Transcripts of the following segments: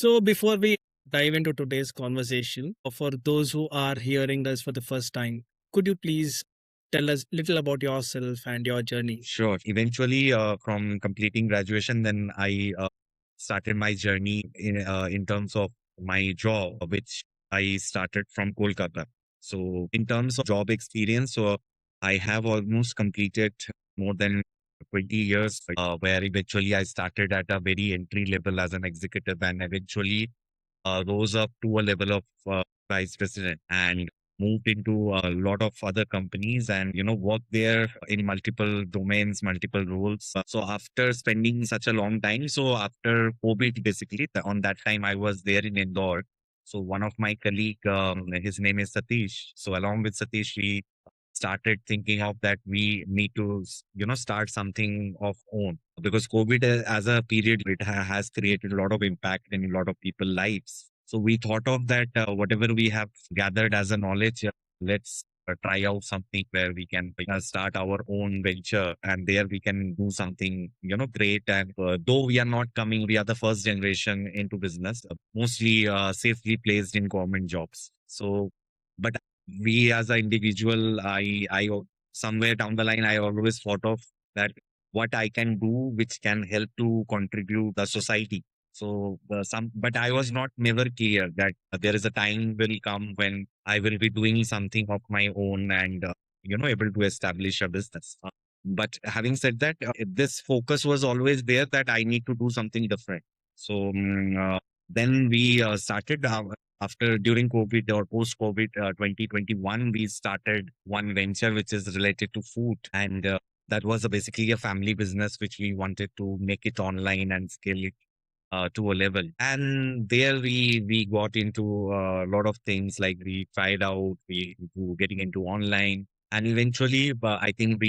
So, before we dive into today's conversation, for those who are hearing this for the first time, could you please tell us little about yourself and your journey? Sure. Eventually, from completing graduation, then I started my journey in terms of my job, which I started from Kolkata. So, in terms of job experience, so I have almost completed more than 20 years, where eventually I started at a very entry level as an executive, and eventually rose up to a level of vice president and moved into a lot of other companies and worked there in multiple domains, multiple roles. So after spending such a long time, so after COVID, basically on that time I was there in Indore. So one of my colleague, his name is Satish. So along with Satish, we started thinking of that we need to start something of own, because COVID as a period, it has created a lot of impact in a lot of people's lives. So we thought of that, whatever we have gathered as a knowledge, let's try out something where we can start our own venture, and there we can do something great. And though we are not coming, we are the first generation into business, mostly safely placed in government jobs. So but we as an individual, somewhere down the line, I always thought of that what I can do which can help to contribute the society. So but I was not never clear that there is a time will come when I will be doing something of my own and able to establish a business. But having said that, this focus was always there that I need to do something different. So then we started after during COVID or post COVID 2021, we started one venture which is related to food, and that was basically a family business which we wanted to make it online and scale it to a level. And there we got into a lot of things, like we tried out, we were getting into online, and eventually, I think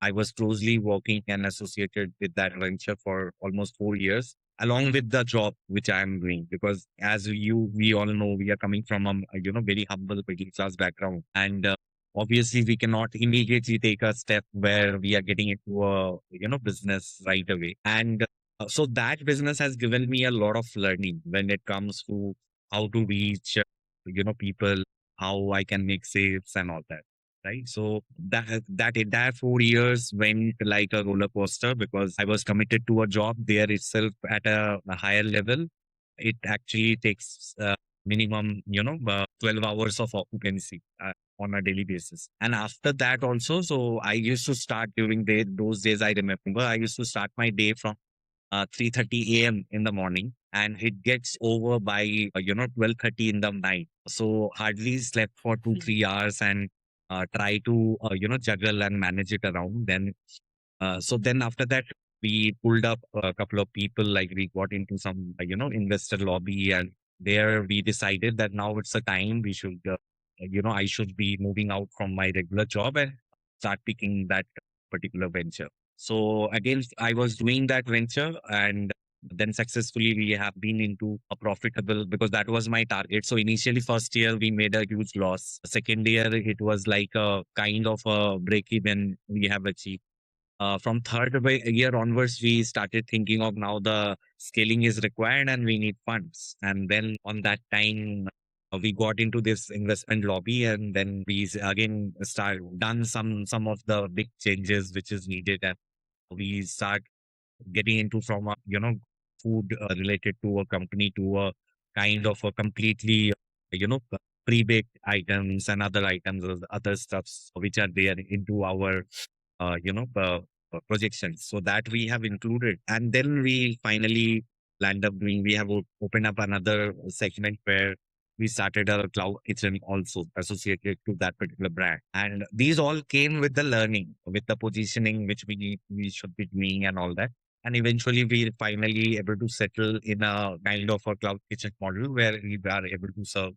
I was closely working and associated with that venture for almost 4 years, along with the job which I am doing. Because as we all know, we are coming from a very humble middle class background, and obviously we cannot immediately take a step where we are getting into a business right away. And so that business has given me a lot of learning when it comes to how to reach, people, how I can make sales and all that. Right. So that entire 4 years went like a roller coaster, because I was committed to a job there itself at a higher level. It actually takes minimum, 12 hours of occupancy on a daily basis. And after that also, so I used to start during those days. I remember I used to start my day from 3:30 a.m. in the morning, and it gets over by 12:30 in the night. So hardly slept for 2 3 hours, and try to juggle and manage it around. Then after that, we pulled up a couple of people, like we got into some investor lobby, and there we decided that now it's a time we should I should be moving out from my regular job and start picking that particular venture. So again, I was doing that venture, and then successfully we have been into a profitable, because that was my target. So initially, first year we made a huge loss. Second year it was like a kind of a break even we have achieved. From year onwards, we started thinking of now the scaling is required and we need funds. And then on that time, we got into this investment lobby, and then again start done some of the big changes which is needed, and we start getting into from a food related to a company to a kind of a completely pre-baked items and other items, other stuffs which are there into our projections. So that we have included, and then we finally land up doing. We have opened up another segment where we started a cloud kitchen also associated to that particular brand. And these all came with the learning, with the positioning which we should be doing and all that. And eventually we finally able to settle in a kind of a cloud kitchen model where we are able to serve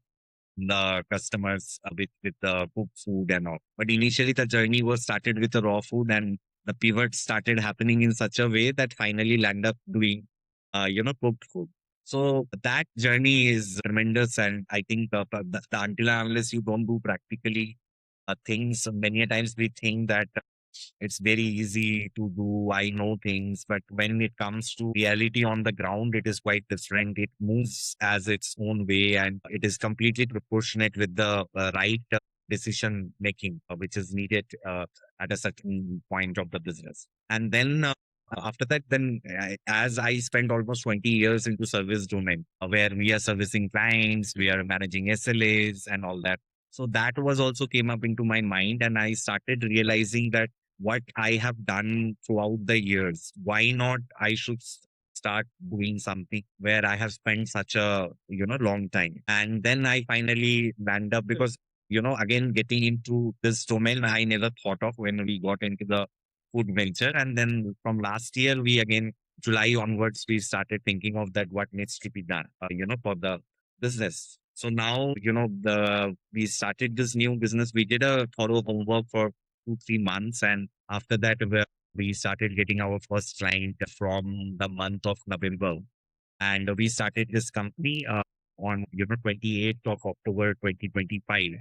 the customers with the cooked food and all. But initially the journey was started with the raw food, and the pivot started happening in such a way that finally land up doing cooked food. So that journey is tremendous, and I think until and unless you don't do practically things, many a times we think that it's very easy to do. I know things, but when it comes to reality on the ground, it is quite different. It moves as its own way, and it is completely proportionate with the right decision making, which is needed at a certain point of the business. And then after that, then as I spent almost 20 years into service domain, where we are servicing clients, we are managing SLAs and all that. So that was also came up into my mind, and I started realizing that what I have done throughout the years, why not I should start doing something where I have spent such a long time. And then I finally land up because again getting into this domain I never thought of when we got into the food venture. And then from last year, we again, July onwards, we started thinking of that what needs to be done, for the business. So now, we started this new business. We did a thorough homework for 2, 3 months. And after that, we started getting our first client from the month of November. And we started this company on, 28th of October, 2025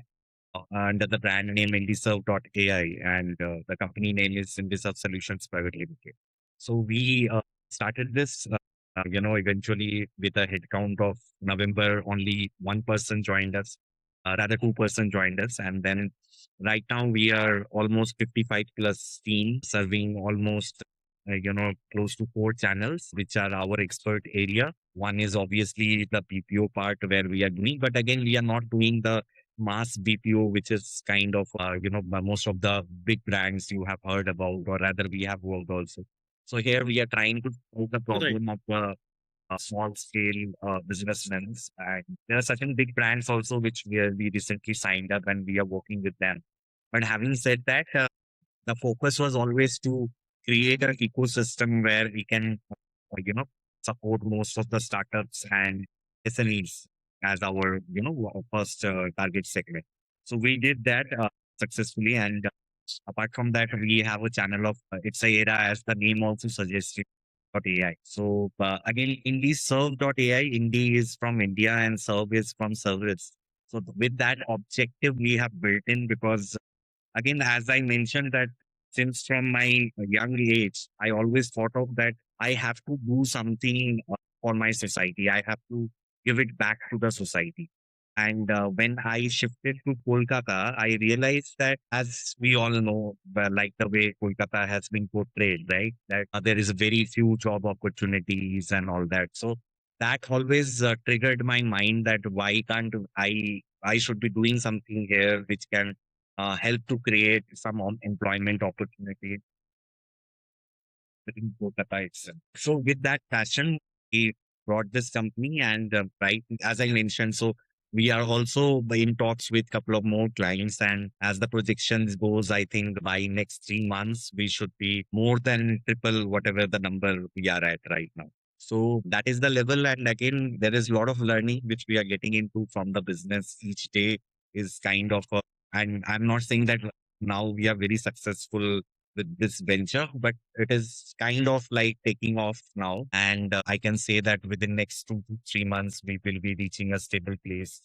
under the brand name InDiiServe AI, and the company name is InDiiServe Solutions Private Limited. So we started this, eventually with a headcount of November, only one person joined us, rather two-person joined us, and then right now we are almost 55 plus team serving almost close to 4 channels, which are our expert area. One is obviously the BPO part where we are doing, but again, we are not doing the mass BPO, which is kind of, most of the big brands you have heard about, or rather we have worked also. So here we are trying to solve the Right. problem of small scale businessmen. And there are certain big brands also, which we recently signed up and we are working with them. But having said that, the focus was always to create an ecosystem where we can, support most of the startups and SMEs as our, first target segment. So we did that successfully. And apart from that, we have a channel of It's a Era, as the name also suggests. AI. So again, InDiiServe AI, Indie is from India and Serve is from service. So with that objective, we have built in because again, as I mentioned that since from my young age, I always thought of that I have to do something for my society. I have to give it back to the society. And when I shifted to Kolkata, I realized that, as we all know, like the way Kolkata has been portrayed, right? That there is very few job opportunities and all that. So that always triggered my mind that why can't I should be doing something here which can help to create some employment opportunity within Kolkata itself. So with that passion, we brought this company, and right as I mentioned, so we are also in talks with couple of more clients. And as the projections goes, I think by next 3 months we should be more than triple whatever the number we are at right now. So that is the level. And again, there is a lot of learning which we are getting into from the business each day is kind of and I'm not saying that now we are very successful with this venture, but it is kind of like taking off now. And I can say that within next 2 to 3 months, we will be reaching a stable place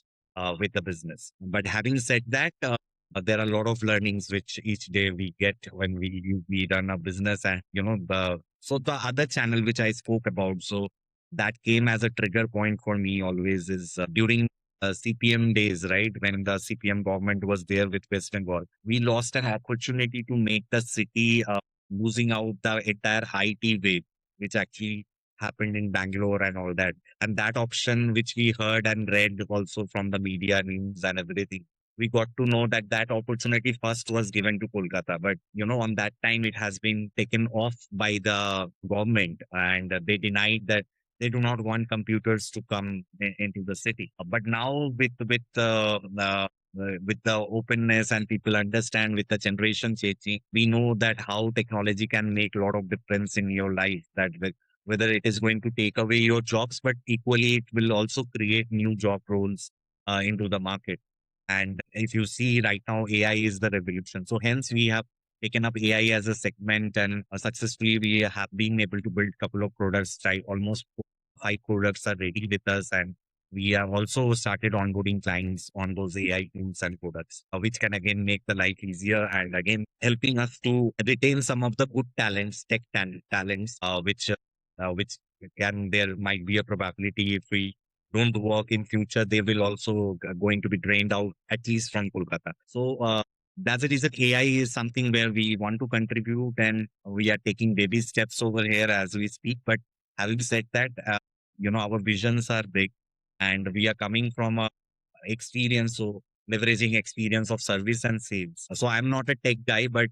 with the business. But having said that, there are a lot of learnings which each day we get when we run a business. And the other channel which I spoke about, so that came as a trigger point for me always is during CPM days, right? When the CPM government was there with West Bengal, we lost an opportunity to make the city losing out the entire IT wave, which actually happened in Bangalore and all that. And that option, which we heard and read also from the media news and everything, we got to know that that opportunity first was given to Kolkata. But, on that time, it has been taken off by the government, and they denied that they do not want computers to come into the city. But now with the openness and people understand with the generation changing, we know that how technology can make a lot of difference in your life. That whether it is going to take away your jobs, but equally it will also create new job roles into the market. And if you see right now, AI is the revolution. So hence we have taken up AI as a segment, and successfully we have been able to build a couple of products. Right, almost 5 products are ready with us, and We have also started onboarding clients on those AI tools and products, which can again make the life easier and again helping us to retain some of the good talents, talents, which can there might be a probability if we don't work in future, they will also going to be drained out at least from Kolkata. So that's the reason AI is something where we want to contribute and we are taking baby steps over here as we speak. But having said that, our visions are big and we are coming from a experience, so leveraging experience of service and sales. So I'm not a tech guy, but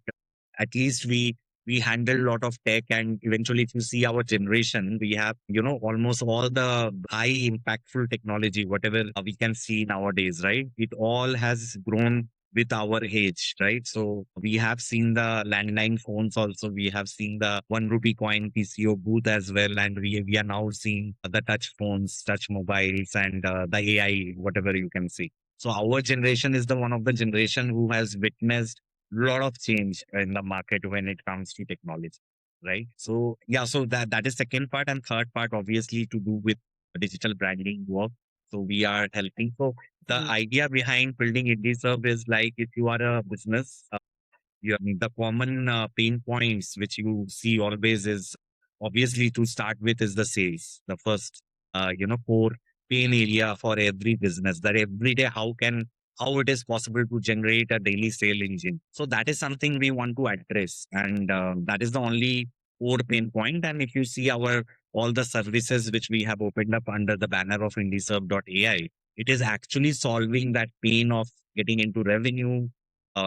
at least we handle a lot of tech, and eventually if you see our generation, we have almost all the high impactful technology whatever we can see nowadays, right? It all has grown with our age, right? So we have seen the landline phones also, we have seen the 1 rupee coin PCO booth as well, and we are now seeing the touch phones, touch mobiles, and the AI, whatever you can see. So our generation is the one of the generation who has witnessed lot of change in the market when it comes to technology, right? So yeah, so that is second part, and third part obviously to do with digital branding work. So we are helping. So the idea behind building InDiiServe is like if you are a business, the common pain points which you see always is obviously to start with is the sales, the first core pain area for every business, that every day how it is possible to generate a daily sale engine. So that is something we want to address, and that is the only core pain point. And if you see our all the services which we have opened up under the banner of InDiiServe AI, it is actually solving that pain of getting into revenue,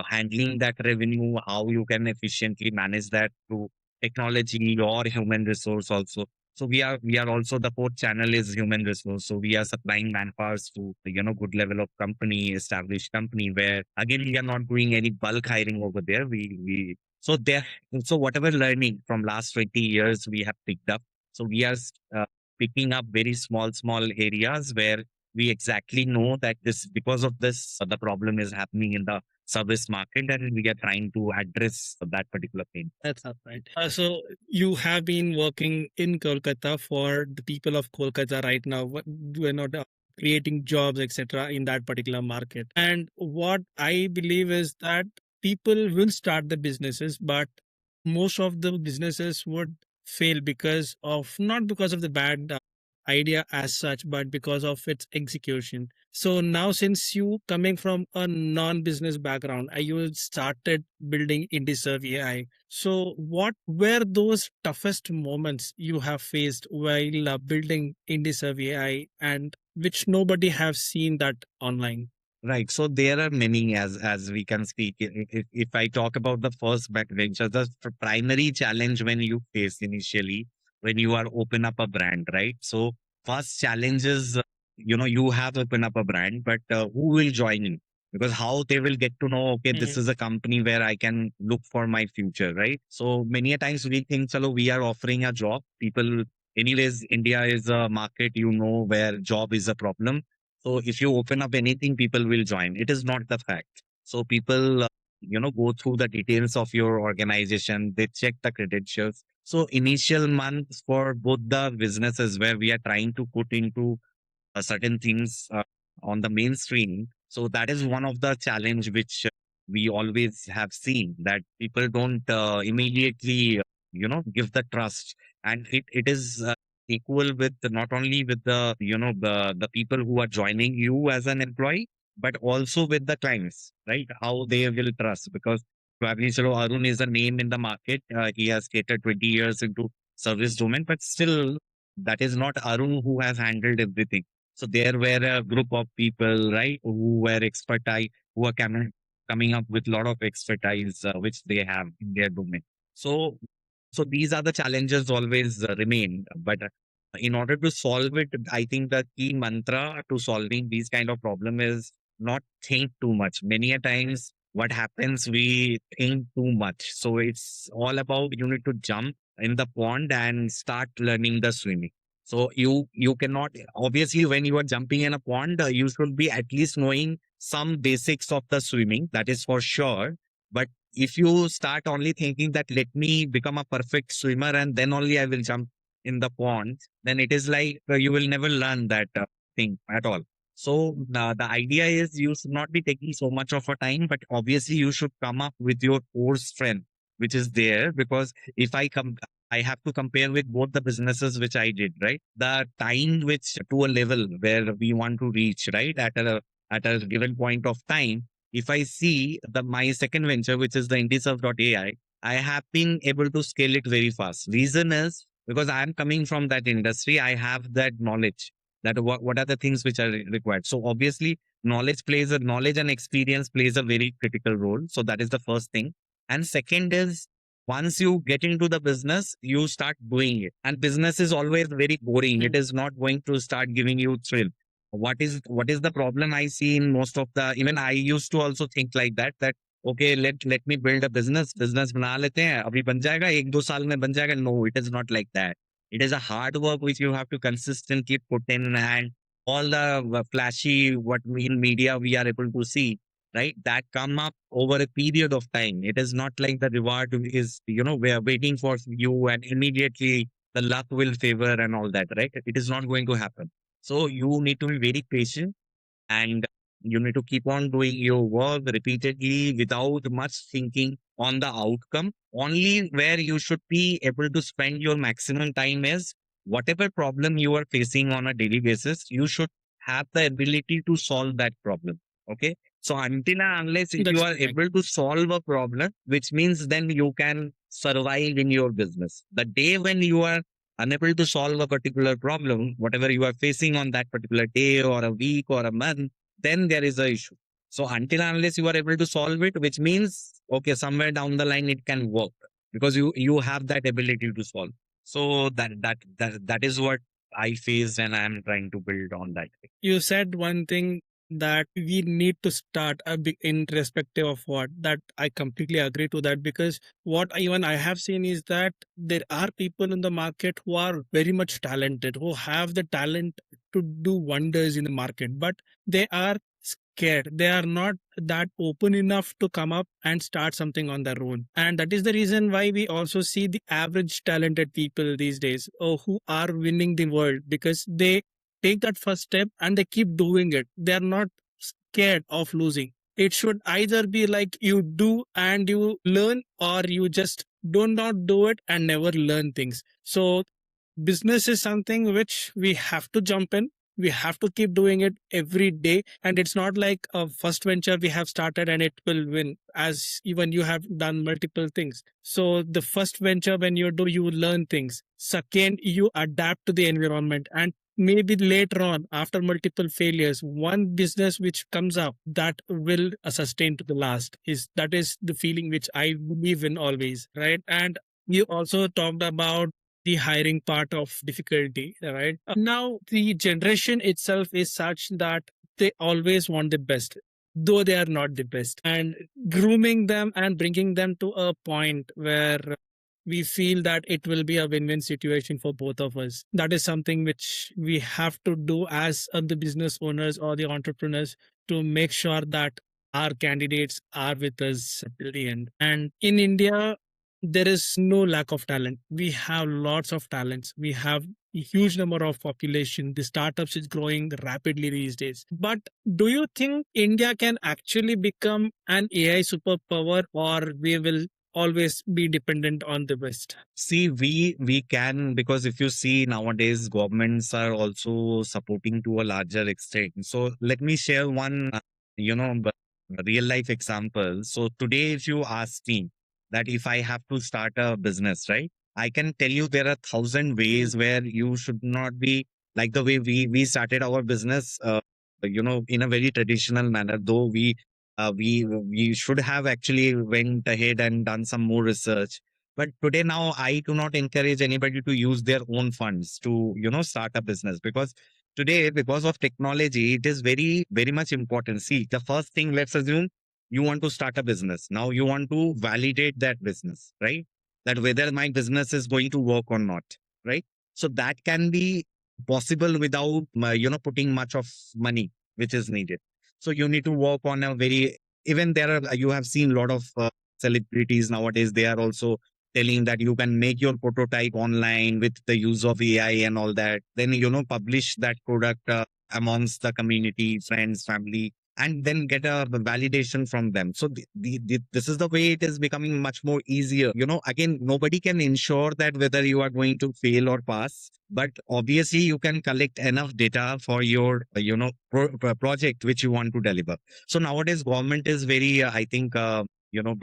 handling that revenue, how you can efficiently manage that through technology or human resource also. So we are also the fourth channel is human resource. So we are supplying manpowers to good level of company, established company, where again we are not doing any bulk hiring over there. We so there so whatever learning from last 20 years we have picked up. So we are uh, picking up very small areas where we exactly know that this because of this the problem is happening in the service market, and we are trying to address that particular pain. That's not right. So you have been working in Kolkata for the people of Kolkata right now. You are not creating jobs, etc., in that particular market. And what I believe is that people will start the businesses, but most of the businesses would fail because of not because of the bad idea as such, but because of its execution. So now, since you coming from a non-business background, you started building InDiiServe AI. So, what were those toughest moments you have faced while building InDiiServe AI, and which nobody have seen that online? Right. So there are many as we can speak. If I talk about the first back venture, the primary challenge when you face initially when you are open up a brand, right? So first challenge is you have open up a brand, but who will join in? Because how they will get to know, okay, this Mhm. is a company where I can look for my future, right? So many a times we think, chalo, we are offering a job. People, anyways, India is a market, where job is a problem. So if you open up anything, people will join. It is not the fact. So people, go through the details of your organization. They check the credentials. So initial months for both the businesses where we are trying to put into certain things on the mainstream. So that is one of the challenge which we always have seen, that people don't immediately, give the trust, and it is equal with not only with the the people who are joining you as an employee, but also with the clients, right? How they will trust, because probably so Arun is a name in the market. He has catered 20 years into service domain, but still that is not Arun who has handled everything. So there were a group of people, right, who were expertise, who are coming up with a lot of expertise which they have in their domain. So, so these are the challenges always remain. But in order to solve it, I think the key mantra to solving these kind of problem is not think too much. Many a times, what happens, we think too much. So it's all about you need to jump in the pond and start learning the swimming. So you cannot, obviously when you are jumping in a pond, you should be at least knowing some basics of the swimming. That is for sure. But if you start only thinking that let me become a perfect swimmer and then only I will jump in the pond, then it is like you will never learn that thing at all. So the idea is you should not be taking so much of a time, but obviously you should come up with your core strength, which is there. Because if I have to compare with both the businesses which I did, right? The time which to a level where we want to reach, right? At a given point of time, if I see my second venture, which is the InDiiServe AI, I have been able to scale it very fast. Reason is because I am coming from that industry, I have that knowledge that what are the things which are required. So obviously, knowledge and experience plays a very critical role. So that is the first thing. And second is once you get into the business, you start doing it. And business is always very boring. It Mm. is not going to start giving you thrill. What is the problem I see in most of the, even I used to also think like that okay, let me build a business बना लेते हैं, अभी बन जाएगा, 1-2 साल में बन जाएगा. No, it is not like that. It is a hard work which you have to consistently put in, and all the flashy what we in media we are able to see, right? That come up over a period of time. It is not like the reward is, we are waiting for you and immediately the luck will favor and all that, right? It is not going to happen. So you need to be very patient, and you need to keep on doing your work repeatedly without much thinking on the outcome. Only where you should be able to spend your maximum time is whatever problem you are facing on a daily basis, you should have the ability to solve that problem. Okay. So until and unless if you That's are correct. able to solve a problem, which means then you can survive in your business. The day when you are unable to solve a particular problem, whatever you are facing on that particular day or a week or a month, then there is a issue. So until and unless you are able to solve it, which means okay, somewhere down the line it can work because you have that ability to solve. So that is what I faced, and I am trying to build on that. You said one thing that we need to start a big in respective of what that I completely agree to that, because what even I have seen is that there are people in the market who are very much talented, who have the talent to do wonders in the market, but they are scared. They are not that open enough to come up and start something on their own. And that is the reason why we also see the average talented people these days who are winning the world, because they take that first step and they keep doing it. They are not scared of losing. It should either be like you do and you learn, or you just do not do it and never learn things. So business is something which we have to jump in. We have to keep doing it every day. And it's not like a first venture we have started and it will win, as even you have done multiple things. So the first venture, when you do, you learn things. Second, you adapt to the environment. And maybe later on, after multiple failures, one business which comes up that will sustain to the last, is that is the feeling which I believe in always, right? And you also talked about the hiring part of difficulty, right? Now, the generation itself is such that they always want the best, though they are not the best. And grooming them and bringing them to a point where we feel that it will be a win-win situation for both of us. That is something which we have to do as the business owners or the entrepreneurs, to make sure that our candidates are with us till the end. And in India, there is no lack of talent. We have lots of talents. We have a huge number of population. The startups is growing rapidly these days. But do you think India can actually become an AI superpower, or we will always be dependent on the West? See, we can, because if you see nowadays, governments are also supporting to a larger extent. So let me share one, real life example. So today, if you ask me that if I have to start a business, right, I can tell you there are 1,000 ways where you should not be like the way we started our business. In a very traditional manner, though we should have actually went ahead and done some more research. But today now I do not encourage anybody to use their own funds to, start a business, because today, because of technology, it is very, very much important. See, the first thing, let's assume you want to start a business. Now you want to validate that business, right? That whether my business is going to work or not, right? So that can be possible without, putting much of money, which is needed. So you need to work on a very, even there are, you have seen a lot of celebrities nowadays, they are also telling that you can make your prototype online with the use of AI and all that. Then, publish that product amongst the community, friends, family, and then get a validation from them. So this is the way it is becoming much more easier. Again, nobody can ensure that whether you are going to fail or pass, but obviously you can collect enough data for your, project which you want to deliver. So nowadays, government is very, I think,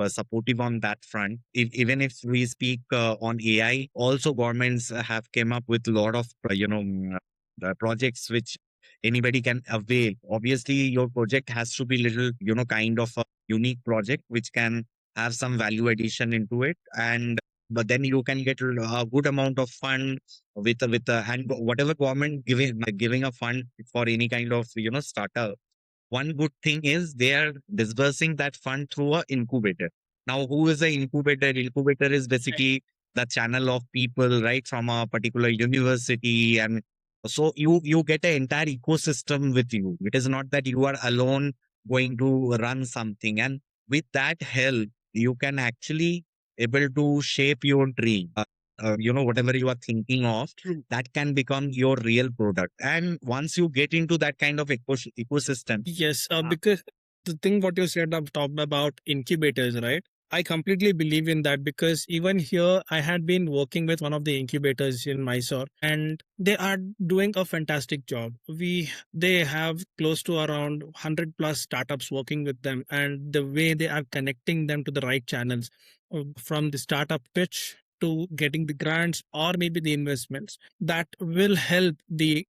supportive on that front. Even if we speak on AI, also governments have came up with a lot of, the projects which anybody can avail. Obviously, your project has to be little, kind of a unique project which can have some value addition into it, and but then you can get a good amount of fund and whatever government giving a fund for any kind of, startup. One good thing is they are disbursing that fund through a incubator. Now, who is an incubator? Incubator is Right. basically the channel of people, right, from a particular university, and so you get an entire ecosystem with you. It is not that you are alone going to run something, and with that help, you can actually able to shape your dream. Whatever you are thinking of, True. that can become your real product. And once you get into that kind of ecosystem, Yes, uh, because the thing what you said, I've talked about incubators, right? I completely believe in that because even here, I had been working with one of the incubators in Mysore, and they are doing a fantastic job. They have close to around 100 plus startups working with them, and the way they are connecting them to the right channels, from the startup pitch to getting the grants or maybe the investments, that will help the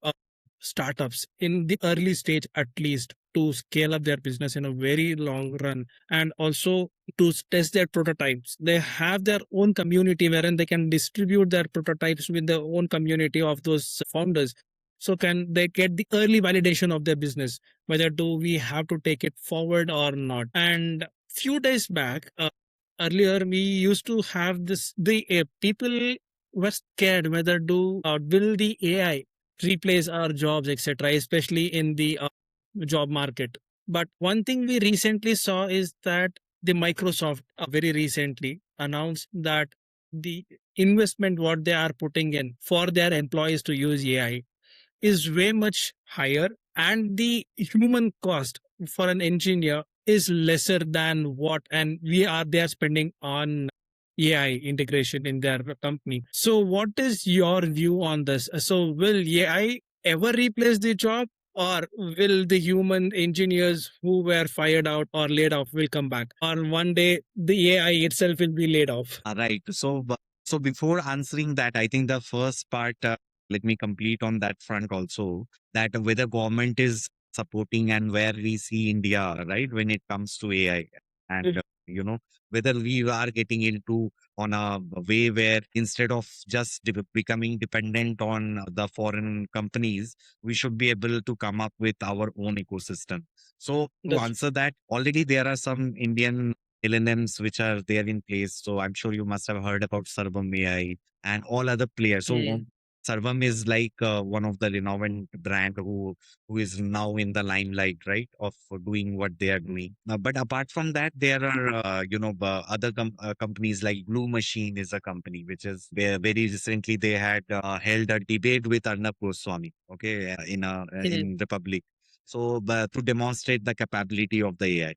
startups in the early stage at least to scale up their business in a very long run, and also to test their prototypes. They have their own community wherein they can distribute their prototypes with their own community of those founders. So can they get the early validation of their business, whether do we have to take it forward or not. And few days back, earlier we used to have this, the people were scared whether do will the AI replace our jobs, etc., especially in the job market. But one thing we recently saw is that the Microsoft very recently announced that the investment what they are putting in for their employees to use AI is way much higher, and the human cost for an engineer is lesser than what and we are they are spending on AI integration in their company. So what is your view on this? So will AI ever replace the job, or will the human engineers who were fired out or laid off will come back, or one day the AI itself will be laid off? right. So before answering that, I think the first part, let me complete on that front also, that whether government is supporting and where we see India, right, when it comes to AI, and whether we are getting into on a way where instead of just becoming dependent on the foreign companies, we should be able to come up with our own ecosystem. So to That's answer that, already there are some Indian LLMs which are there in place. So I'm sure you must have heard about Sarvam AI and all other players. So mm, Sarvam is like one of the renowned brand who is now in the limelight, right, of doing what they are doing. But apart from that, there are other companies like Blue Machine is a company which is where very recently they had held a debate with Arnab Goswami, okay, mm, in Republic. So to demonstrate the capability of the AI.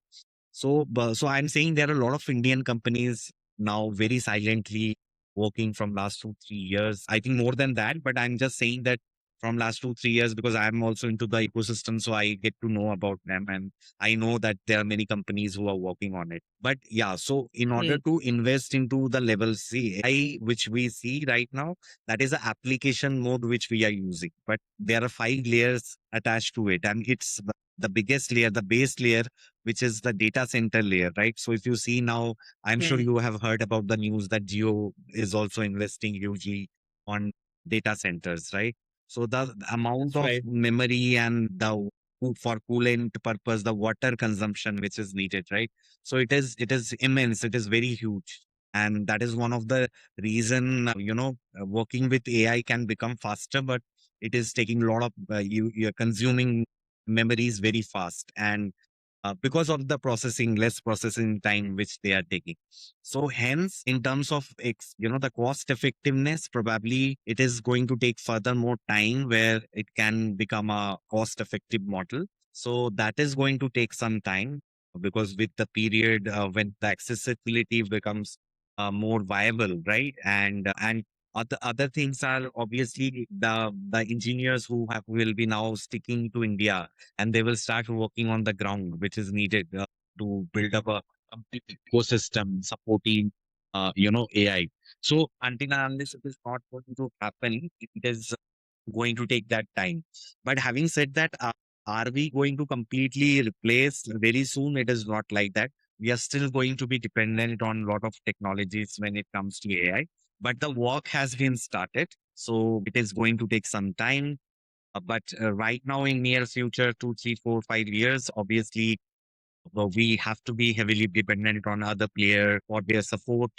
So I'm saying there are a lot of Indian companies now very silently working from last 2 3 years. I think more than that, but I'm just saying that from last 2 3 years because I'm also into the ecosystem, so I get to know about them, and I know that there are many companies who are working on it. But yeah, so in order mm, to invest into the level C, AI, which we see right now, that is the application mode which we are using. But there are 5 layers attached to it, and it's the biggest layer, the base layer, which is the data center layer, right? So if you see now, I'm sure mm. you have heard about the news that Geo is also investing hugely on data centers, right? So the amount That's of right. memory and for coolant purpose, the water consumption which is needed, right? So it is immense. It is very huge, and that is one of the reason working with AI can become faster, but it is taking a lot of you're consuming memories very fast, and because of the processing, less processing time which they are taking. So hence, in terms of the cost effectiveness, probably it is going to take further more time where it can become a cost effective model. So that is going to take some time, because with the period when the accessibility becomes more viable, right? And other things are obviously the engineers who will be now sticking to India, and they will start working on the ground, which is needed to build up a complete ecosystem supporting, AI. So until and unless it is not going to happen, it is going to take that time. But having said that, are we going to completely replace very soon? It is not like that. We are still going to be dependent on a lot of technologies when it comes to AI. But the work has been started, so it is going to take some time. But right now, in near future, 2, 3, 4, 5 years, obviously, we have to be heavily dependent on other player for their support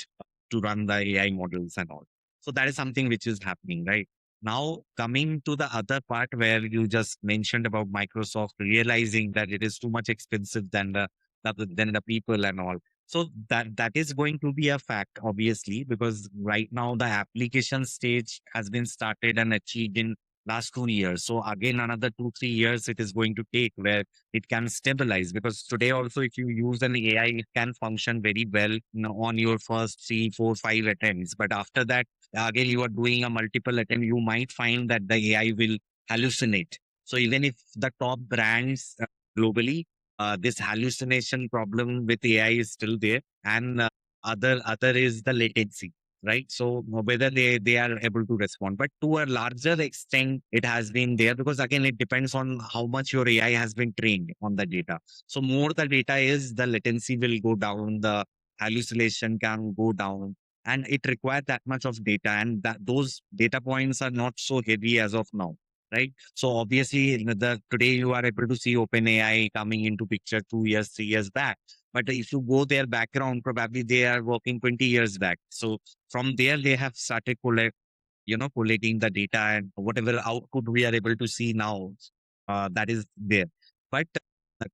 to run the AI models and all. So that is something which is happening right now. Coming to the other part where you just mentioned about Microsoft realizing that it is too much expensive than the people and all. So that is going to be a fact, obviously, because right now the application stage has been started and achieved in last 2 years. So again, another 2, 3 years it is going to take where it can stabilize, because today also if you use an AI, it can function very well, on your first 3, 4, 5 attempts. But after that, again, you are doing a multiple attempt, you might find that the AI will hallucinate. So even if the top brands globally, this hallucination problem with AI is still there. And other is the latency, right? So whether they are able to respond, but to a larger extent it has been there, because again it depends on how much your AI has been trained on the data. So more the data is, the latency will go down, the hallucination can go down, and it requires that much of data, and that those data points are not so heavy as of now, right? So obviously, the today you are able to see OpenAI coming into picture 2 years, 3 years back. But if you go their background, probably they are working 20 years back. So from there, they have started collating the data, and whatever output we are able to see now, that is there. But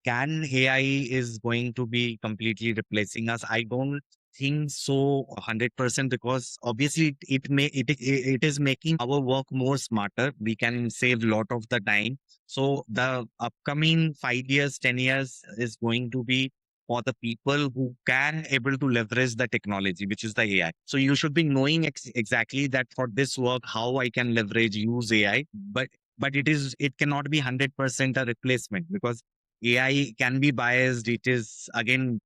can AI is going to be completely replacing us? I don't think so 100%, because obviously it is making our work more smarter. We can save a lot of the time. So the upcoming 5 years, 10 years is going to be for the people who can able to leverage the technology, which is the AI. So you should be knowing exactly that for this work, how I can leverage, use AI. But it cannot be 100% a replacement, because AI can be biased. It is again,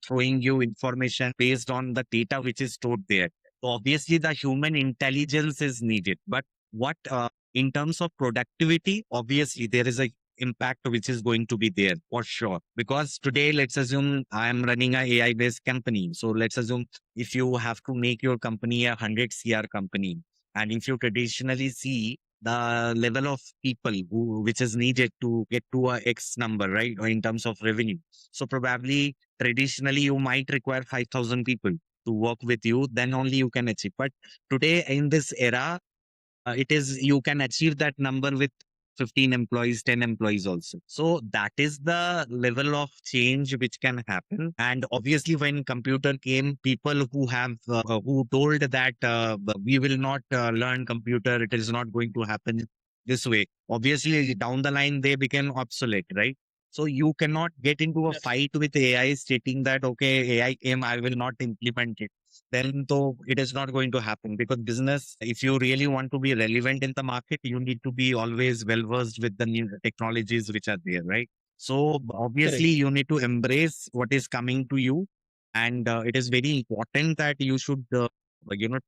throwing you information based on the data which is stored there. So obviously the human intelligence is needed. But what in terms of productivity, obviously there is a impact which is going to be there for sure. Because today, let's assume I am running a AI based company. So let's assume if you have to make your company a 100 CR company, and if you traditionally see the level of people which is needed to get to a X number, right? Or in terms of revenue. So probably traditionally you might require 5,000 people to work with you, then only you can achieve. But today in this era, it is, you can achieve that number with 15 employees, 10 employees also. So that is the level of change which can happen. And obviously when computer came, people who told that we will not learn computer, it is not going to happen this way, obviously down the line they became obsolete, right? So you cannot get into a Yes, fight with AI stating that okay, AI came, I will not implement it. Then though it is not going to happen, because business, if you really want to be relevant in the market, you need to be always well versed with the new technologies which are there, right? So obviously correct. you need to embrace what is coming to you. And it is very important that you should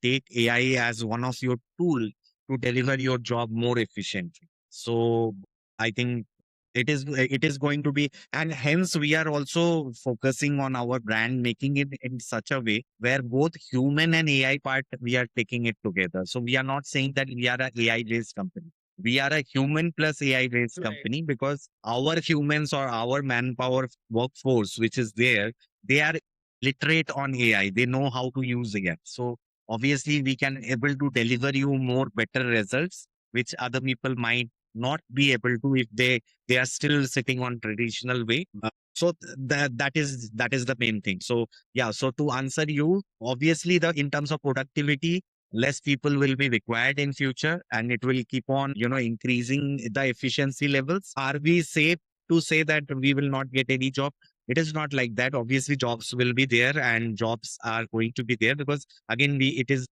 take AI as one of your tool to deliver your job more efficiently. So I think it is going to be, and hence we are also focusing on our brand, making it in such a way where both human and AI part we are taking it together. So we are not saying that we are a AI based company, we are a human plus AI based Right. company, because our humans or our manpower workforce which is there, they are literate on AI, they know how to use AI. So obviously we can able to deliver you more better results, which other people might not be able to if they are still sitting on traditional way. So that is the main thing. So yeah, so to answer you, obviously the in terms of productivity, less people will be required in future, and it will keep on increasing the efficiency levels. Are we safe to say that we will not get any job? It is not like that. Obviously jobs will be there, and jobs are going to be there, because again we it is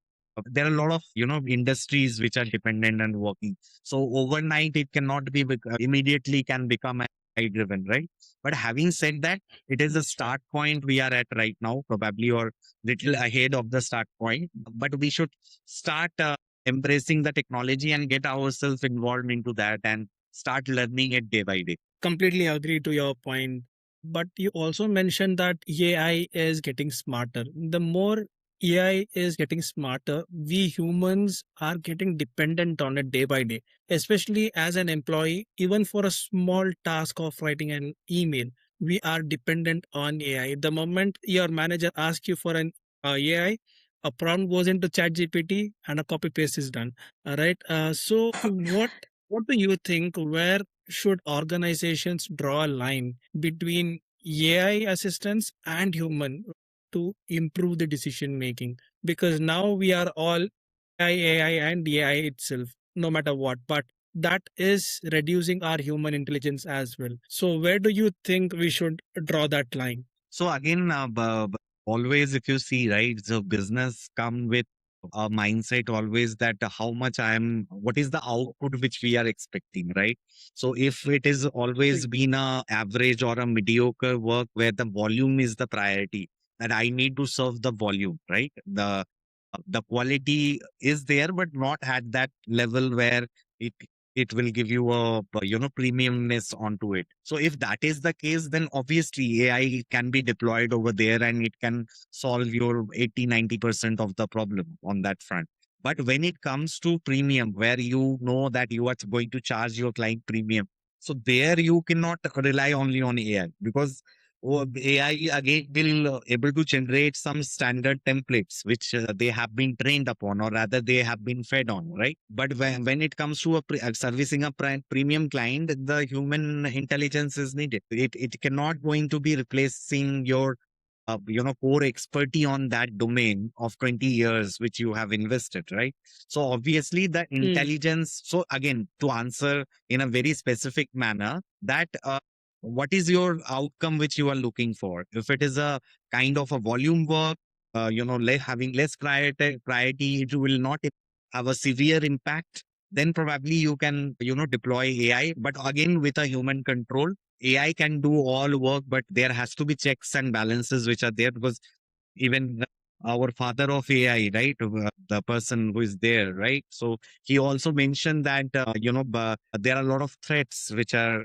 there are a lot of industries which are dependent and working. So overnight it cannot be immediately can become AI driven, right? But having said that, it is a start point we are at right now, probably, or little ahead of the start point. But we should start embracing the technology and get ourselves involved into that and start learning it day by day. Completely agree to your point. But you also mentioned that AI is getting smarter. The more AI is getting smarter, we humans are getting dependent on it day by day, especially as an employee, even for a small task of writing an email. We are dependent on AI. The moment your manager asks you for an AI, a prompt goes into ChatGPT and a copy paste is done. All right. So, what do you think? Where should organizations draw a line between AI assistance and human to improve the decision making? Because now we are all AI and AI itself, no matter what, but that is reducing our human intelligence as well. So, where do you think we should draw that line? So again, always if you see, right, so business come with a mindset always that what is the output which we are expecting, right? So if it is always been a average or a mediocre work where the volume is the priority, that I need to serve the volume, right? The quality is there, but not at that level where it it will give you a premiumness onto it. So if that is the case, then obviously AI can be deployed over there and it can solve your 80-90% of the problem on that front. But when it comes to premium, where you know that you are going to charge your client premium, so there you cannot rely only on AI, because AI again will able to generate some standard templates which they have been trained upon, or rather they have been fed on, right? But when it comes to servicing a premium client, the human intelligence is needed. It cannot going to be replacing your core expertise on that domain of 20 years which you have invested, right? So obviously the Mm, intelligence. So again, to answer in a very specific manner, that what is your outcome which you are looking for? If it is a kind of a volume work, having less priority, it will not have a severe impact. Then probably you can deploy AI, but again with a human control. AI can do all work, but there has to be checks and balances which are there, because even our father of AI, right? The person who is there, right? So he also mentioned that, there are a lot of threats which are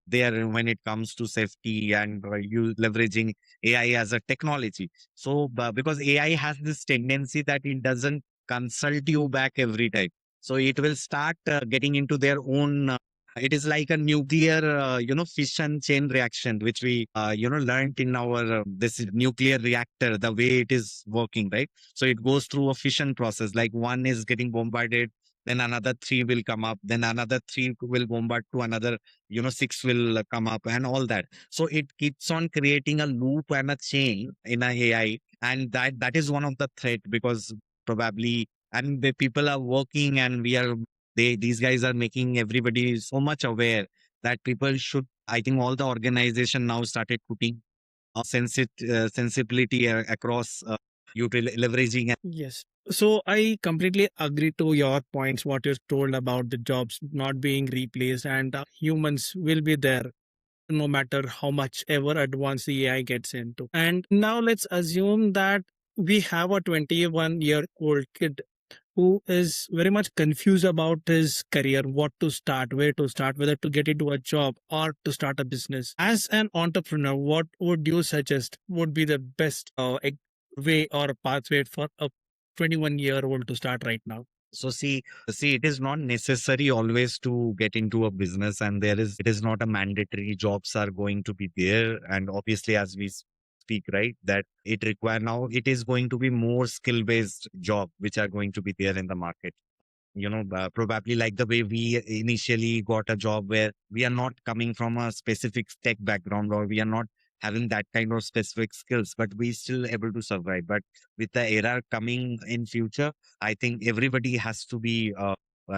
there when it comes to safety and you leveraging AI as a technology. So, because AI has this tendency that it doesn't consult you back every time. So it will start getting into their own it is like a nuclear, fission chain reaction, which we, learned in our this nuclear reactor, the way it is working, right? So it goes through a fission process. Like one is getting bombarded, then another three will come up, then another three will bombard to another, six will come up, and all that. So it keeps on creating a loop and a chain in a AI, and that is one of the threat, because probably and the people are working, and these guys are making everybody so much aware that people should. I think all the organization now started putting sensibility across leveraging. yes. So I completely agree to your points, what you told about the jobs not being replaced and humans will be there no matter how much ever advanced the AI gets into. And now let's assume that we have a 21-year-old kid who is very much confused about his career, what to start, where to start, whether to get into a job or to start a business. As an entrepreneur, what would you suggest would be the best way or pathway for a 21-year-old to start right now? So see, it is not necessary always to get into a business, and it is not a mandatory. Jobs are going to be there, and obviously, as we speak, right, that it require now, it is going to be more skill based job which are going to be there in the market. Probably like the way we initially got a job, where we are not coming from a specific tech background, or we are not having that kind of specific skills, but we still able to survive. But with the era coming in future, I think everybody has to be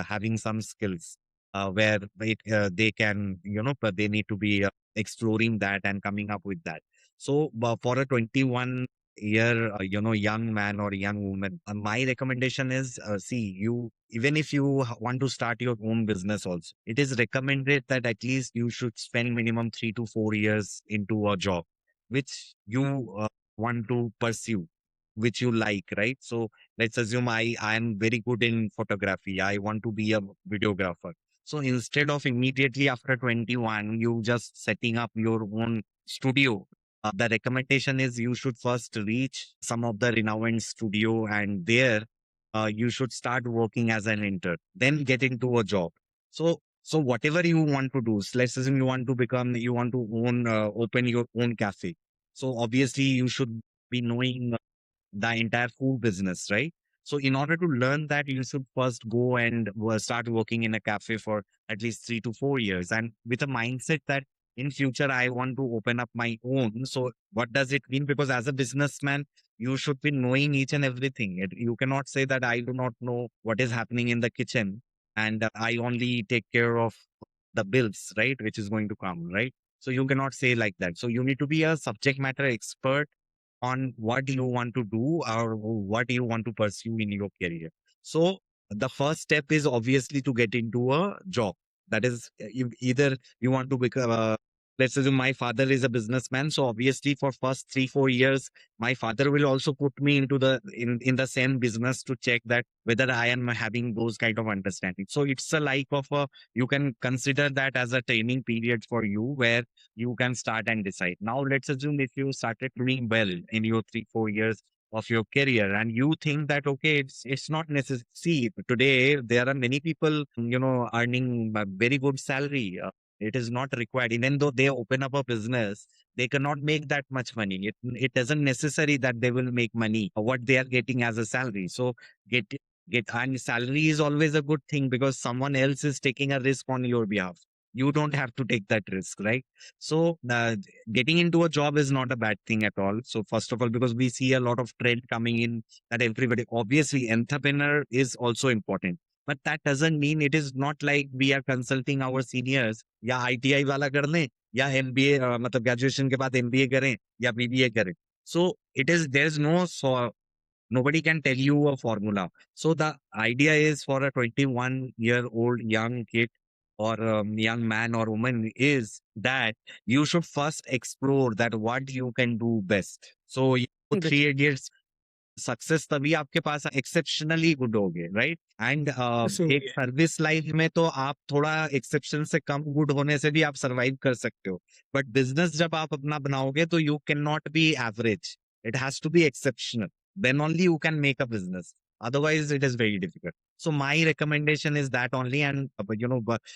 having some skills they can, but they need to be exploring that and coming up with that. So for a 21-year, young man or young woman, my recommendation is, see, even if you want to start your own business also, it is recommended that at least you should spend minimum 3 to 4 years into a job, which you want to pursue, which you like, right? So let's assume I am very good in photography. I want to be a videographer. So instead of immediately after 21, you just setting up your own studio, the recommendation is you should first reach some of the renowned studio, and there you should start working as an intern, then get into a job. So whatever you want to do, let's assume you want to open your own cafe. So obviously you should be knowing the entire food business, right? So in order to learn that, you should first go and start working in a cafe for at least 3 to 4 years, and with a mindset that in future I want to open up my own. So what does it mean? Because as a businessman, you should be knowing each and everything. You cannot say that I do not know what is happening in the kitchen, and I only take care of the bills, right? Which is going to come, right? So you cannot say like that. So you need to be a subject matter expert on what you want to do or what you want to pursue in your career. So the first step is obviously to get into a job. That is, either you want to become let's assume my father is a businessman. So obviously for first 3 4 years, my father will also put me into in the same business to check that whether I am having those kind of understanding. So it's a like of a, you can consider that as a training period for you, where you can start and decide. Now, let's assume if you started doing well in your 3 4 years of your career, and you think that okay, it's not necessary. See, today there are many people, earning a very good salary. It is not required. Even though they open up a business, they cannot make that much money. It doesn't necessary that they will make money what they are getting as a salary. So get and salary is always a good thing, because someone else is taking a risk on your behalf. You don't have to take that risk, right? So getting into a job is not a bad thing at all. So first of all, because we see a lot of trend coming in, that everybody, obviously entrepreneur is also important, but that doesn't mean, it is not like we are consulting our seniors, या ITI वाला कर लें, या MBA, मतलब graduation के बाद MBA करें या BBA करें. So it is, there is no, so nobody can tell you a formula. So the idea is, for a 21-year-old young kid or young man or woman, is that you should first explore that what you can do best. So you That's 3 years success तभी आपके पास exceptionally good होगे, right? And so एक service life में तो आप थोड़ा exception से come good होने से भी आप सरवाइव कर सकते हो, बट बिजनेस जब आप अपना बनाओगे तो you can not be average, it has to be exceptional, then only you can make a business, otherwise it is very difficult. So my recommendation is that only. And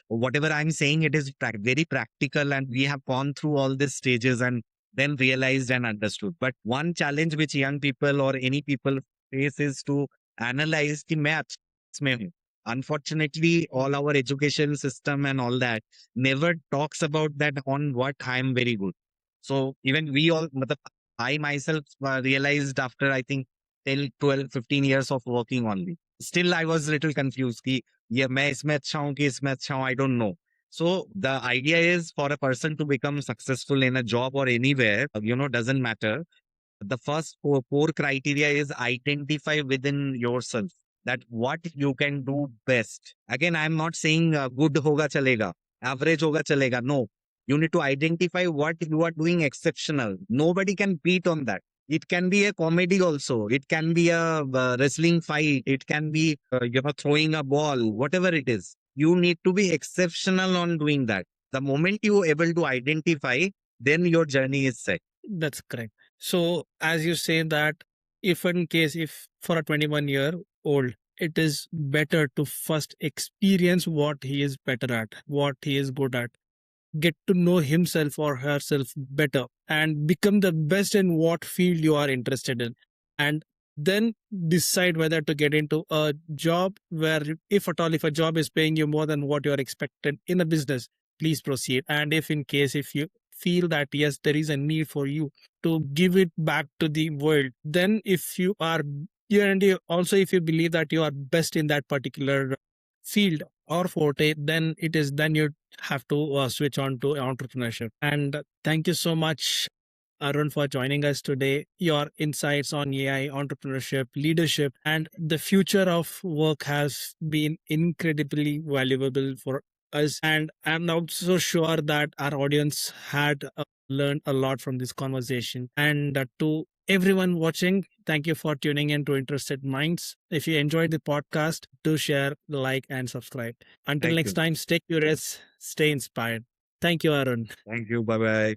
whatever I'm saying, it is very practical, and we have gone through all these stages and then realized and understood. But one challenge which young people or any people face is to analyze the maths mein hu. Unfortunately, all our education system and all that never talks about that on what I am very good. So even we all, matlab, I myself realized after I think 10, 12, 15 years of working only. Still, I was little confused. Ki, yeah, मैं इसमें अच्छा हूँ कि इसमें अच्छा हूँ, I don't know. So the idea is, for a person to become successful in a job or anywhere, doesn't matter. The first core criteria is identify within yourself that what you can do best. Again, I'm not saying good hoga chalega, average hoga chalega. No, you need to identify what you are doing exceptional. Nobody can beat on that. It can be a comedy also. It can be a wrestling fight. It can be, throwing a ball, whatever it is. You need to be exceptional on doing that. The moment you are able to identify, then your journey is set. that's correct. So as you say that, if in case, if for a 21-year old, it is better to first experience what he is better at, what he is good at, get to know himself or herself better, and become the best in what field you are interested in, and then decide whether to get into a job where, if at all, if a job is paying you more than what you are expected in a business, please proceed. And if in case, if you feel that yes, there is a need for you to give it back to the world, then if you are, yeah, and also if you believe that you are best in that particular field or forte, then it is, then you have to switch on to entrepreneurship. And thank you so much, Arun, for joining us today. Your insights on AI, entrepreneurship, leadership, and the future of work has been incredibly valuable for us. And I'm also sure that our audience had learned a lot from this conversation. And to everyone watching, thank you for tuning in to Interested Minds. If you enjoyed the podcast, do share, like, and subscribe. Until Thank next you. time, stay curious, stay inspired. Thank you, Arun. Thank you. Bye bye.